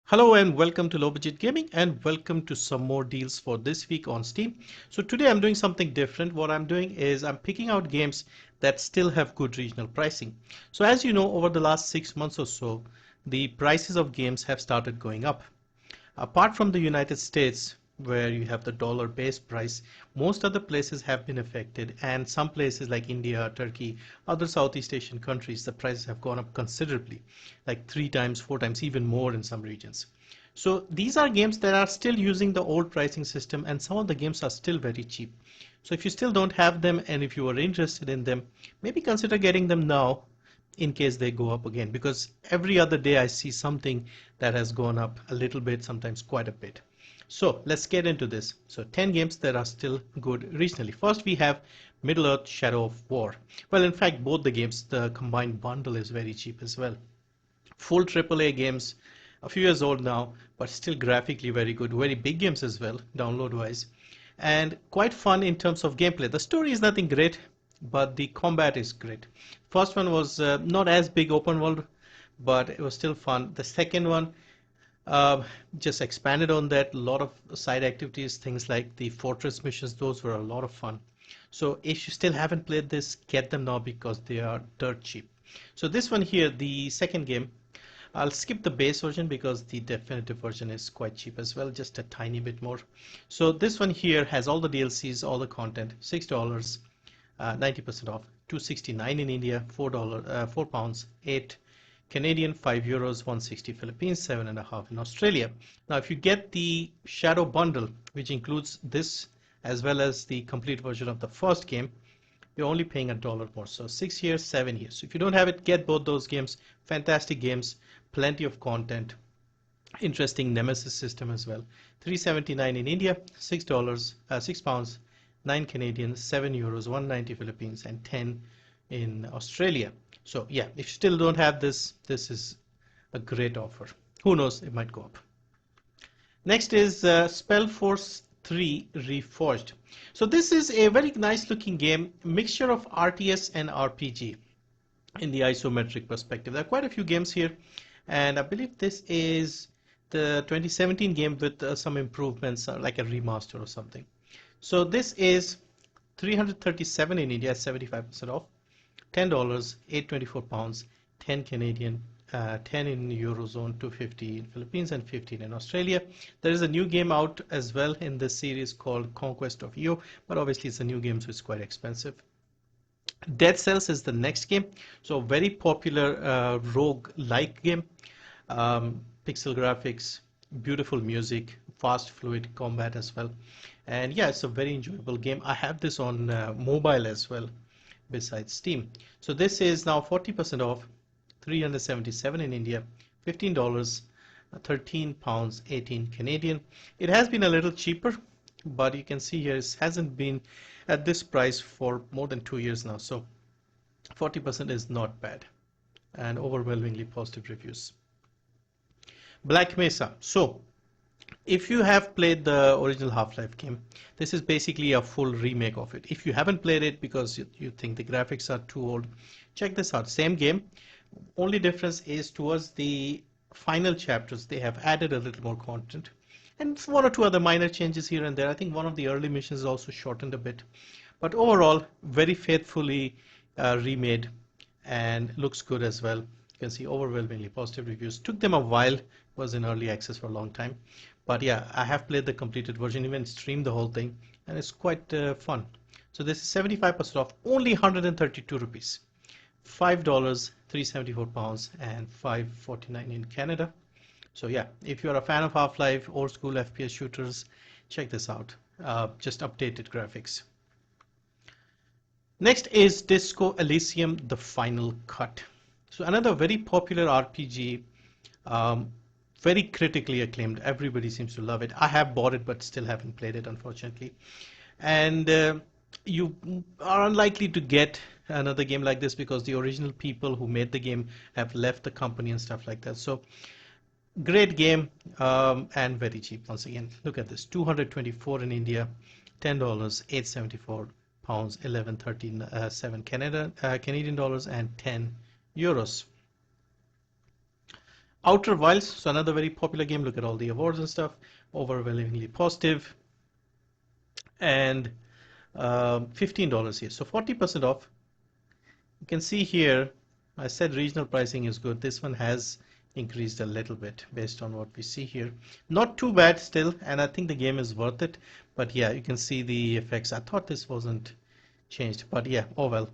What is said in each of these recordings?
Hello and welcome to Low Budget Gaming and welcome to some more deals for this week on Steam. So today I'm doing something different. What I'm doing is I'm picking out games that still have good regional pricing. So as you know, over the last 6 months or so, the prices of games have started going up. Apart from the United States, where you have the dollar base price, most other places have been affected, and some places like India, Turkey, other Southeast Asian countries, the prices have gone up considerably, like 3 times, 4 times, even more in some regions. So these are games that are still using the old pricing system, and some of the games are still very cheap. So if you still don't have them and if you are interested in them, maybe consider getting them now in case they go up again, because every other day I see something that has gone up a little bit, sometimes quite a bit. So let's get into this. So 10 games that are still good regionally. First we have Middle Earth Shadow of War. Well, in fact, both the games, the combined bundle is very cheap as well. Full AAA games, a few years old now, but still graphically very good. Very big games as well, download wise, and quite fun in terms of gameplay. The story is nothing great, but the combat is great. First one was not as big open world, but it was still fun. The second one uh, just expanded on that. A lot of side activities, things like the fortress missions, those were a lot of fun. So if you still haven't played this, get them now because they are dirt cheap. So this one here, the second game, I'll skip the base version because the definitive version is quite cheap as well, just a tiny bit more. So this one here has all the DLCs, all the content, $6, 90% off, 269 in India, £4, 8 Canadian, €5, 160 Philippines, 7.5 in Australia. Now, if you get the Shadow Bundle, which includes this as well as the complete version of the first game, you're only paying $1 more. So 6 years, 7 years. So if you don't have it, get both those games. Fantastic games, plenty of content, interesting Nemesis system as well. 379 in India, $6, £6, 9 Canadian, €7, 190 Philippines, and 10 in Australia. So yeah, if you still don't have this, this is a great offer. Who knows, it might go up. Next is Spellforce 3 Reforged. So this is a very nice looking game, mixture of RTS and RPG in the isometric perspective. There are quite a few games here, and I believe this is the 2017 game with some improvements, like a remaster or something. So this is 337 in India, 75% off, $10, 824 pounds, 10 Canadian, 10 in Eurozone, 250 in Philippines, and 15 in Australia. There is a new game out as well in this series called Conquest of Io, but obviously it's a new game, so it's quite expensive. Dead Cells is the next game. So very popular rogue-like game. Pixel graphics, beautiful music, fast fluid combat as well. And yeah, it's a very enjoyable game. I have this on mobile as well besides Steam. So this is now 40% off, 377 in India, $15, 13 pounds, 18 Canadian. It has been a little cheaper, but you can see here it hasn't been at this price for more than 2 years now. So 40% is not bad, and overwhelmingly positive reviews. Black Mesa. So if you have played the original Half-Life game, this is basically a full remake of it. If you haven't played it because you think the graphics are too old, check this out. Same game, only difference is towards the final chapters they have added a little more content and one or two other minor changes here and there. I think one of the early missions is also shortened a bit, but overall very faithfully remade and looks good as well. You can see overwhelmingly positive reviews. Took them a while, was in early access for a long time, but yeah, I have played the completed version, even streamed the whole thing, and it's quite fun. So this is 75% off, only 132 rupees, $5, 374 pounds, and 549 in Canada. So yeah, if you're a fan of Half-Life, old school FPS shooters, check this out. Just updated graphics. Next is Disco Elysium: The Final Cut. So another very popular RPG, um, very critically acclaimed. Everybody seems to love it. I have bought it, but still haven't played it, unfortunately. And you are unlikely to get another game like this because the original people who made the game have left the company and stuff like that. So great game, and very cheap. Once again, look at this: 224 in India, $10, 874 pounds, 1113 Canadian dollars, and 10 euros. Outer Wilds, so another very popular game. Look at all the awards and stuff. Overwhelmingly positive. And $15 here. So 40% off. You can see here, I said regional pricing is good. This one has increased a little bit based on what we see here. Not too bad still, and I think the game is worth it. But yeah, you can see the effects. I thought this wasn't changed, but yeah, oh well.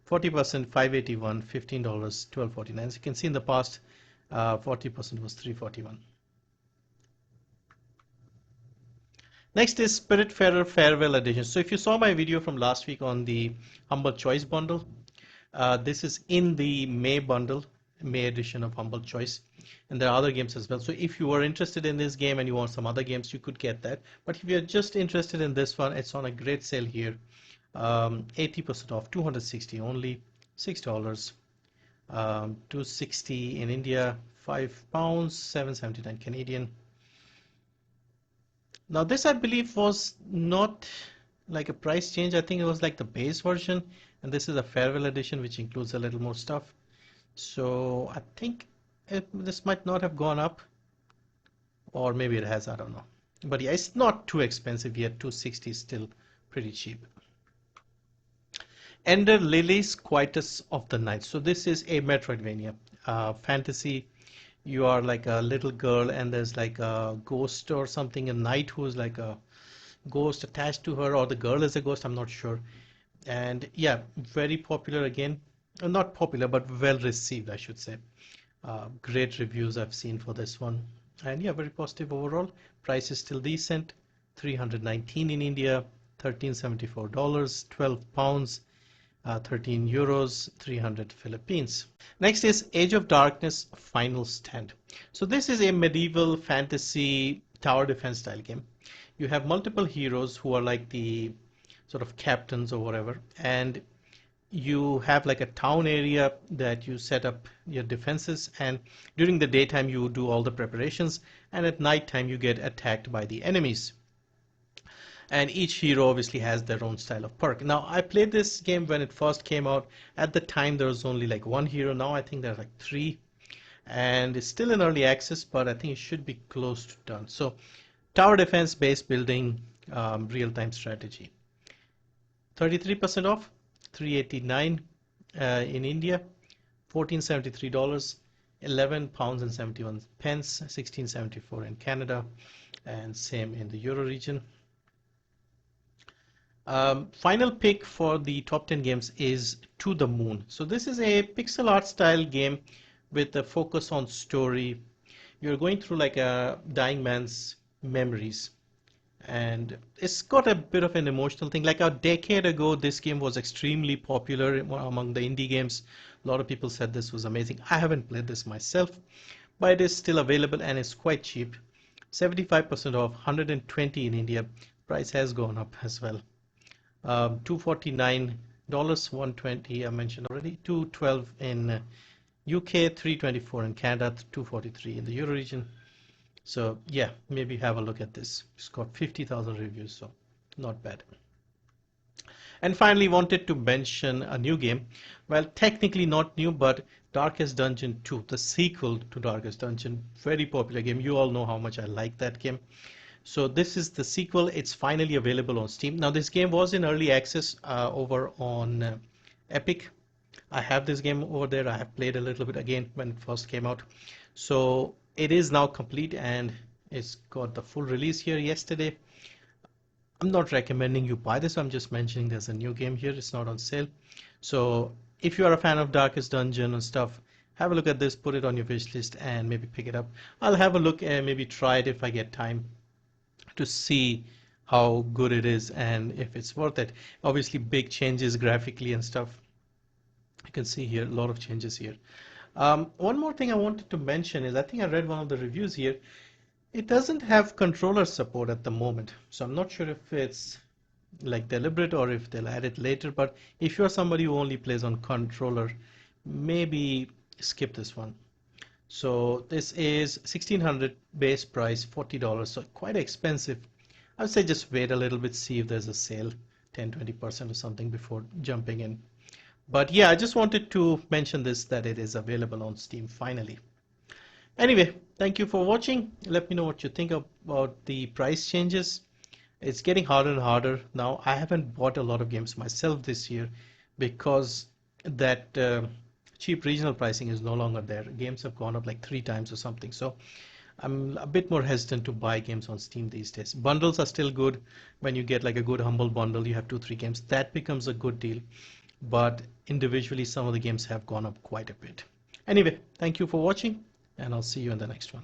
40%, 581, $15, 12.49. As you can see in the past, 40% was 341. Next is Spiritfarer Farewell Edition. So if you saw my video from last week on the Humble Choice bundle, this is in the May bundle, May edition of Humble Choice, and there are other games as well. So if you are interested in this game and you want some other games, you could get that. But if you're just interested in this one, it's on a great sale here. 80% off, 260 only, $6. 260 in India, £5, 779 Canadian. Now this I believe was not like a price change. I think it was like the base version, and this is a farewell edition which includes a little more stuff. So I think this might not have gone up, or maybe it has, I don't know. But yeah, it's not too expensive yet. 260 is still pretty cheap. Ender Lillies Quietus of the Night. So this is a Metroidvania fantasy. You are like a little girl and there's like a ghost or something, a knight who's like a ghost attached to her, or the girl is a ghost, I'm not sure. And yeah, very popular again. Not popular, but well received, I should say. Great reviews I've seen for this one. And yeah, very positive overall. Price is still decent. 319 in India, $1374, £12, 13 euros, 300 Philippines. Next is Age of Darkness Final Stand. So this is a medieval fantasy tower defense style game. You have multiple heroes who are like the sort of captains or whatever, and you have like a town area that you set up your defenses, and during the daytime you do all the preparations, and at night time you get attacked by the enemies. And each hero obviously has their own style of perk. Now I played this game when it first came out. At the time there was only like one hero. Now I think there's like three, and it's still in early access, but I think it should be close to done. So tower defense, base building, real-time strategy. 33% off, 389 in India, $1473, £11 and 71 pence, 1674 in Canada, and same in the Euro region. Final pick for the top 10 games is To the Moon. So this is a pixel art style game with a focus on story. You're going through like a dying man's memories, and it's got a bit of an emotional thing. Like a decade ago, this game was extremely popular among the indie games. A lot of people said this was amazing. I haven't played this myself, but it is still available and it's quite cheap. 75% off, 120 in India. Price has gone up as well. $249, 120 I mentioned already, 212 in UK, 324 in Canada, 243 in the Euro region. So yeah, maybe have a look at this. It's got 50,000 reviews, so not bad. And finally, wanted to mention a new game. Well, technically not new, but Darkest Dungeon 2, the sequel to Darkest Dungeon, very popular game. You all know how much I like that game. So this is the sequel. It's finally available on Steam. Now this game was in early access over on Epic. I have this game over there. I have played a little bit again when it first came out. So it is now complete and it's got the full release here yesterday. I'm not recommending you buy this. I'm just mentioning there's a new game here. It's not on sale. So if you are a fan of Darkest Dungeon and stuff, have a look at this, put it on your wish list and maybe pick it up. I'll have a look and maybe try it if I get time to see how good it is and if it's worth it. Obviously big changes graphically and stuff. You can see here a lot of changes here. One more thing I wanted to mention is I think I read one of the reviews here. It doesn't have controller support at the moment, so I'm not sure if it's like deliberate or if they'll add it later, but if you're somebody who only plays on controller, maybe skip this one. So this is 1600 base price, $40, so quite expensive. I would say just wait a little bit, see if there's a sale, 10-20% or something before jumping in. But yeah, I just wanted to mention this, that it is available on Steam finally. Anyway, thank you for watching. Let me know what you think about the price changes. It's getting harder and harder now. I haven't bought a lot of games myself this year because that cheap regional pricing is no longer there. Games have gone up like 3 times or something. So I'm a bit more hesitant to buy games on Steam these days. Bundles are still good. When you get like a good humble bundle, you have 2, 3 games. That becomes a good deal. But individually, some of the games have gone up quite a bit. Anyway, thank you for watching, and I'll see you in the next one.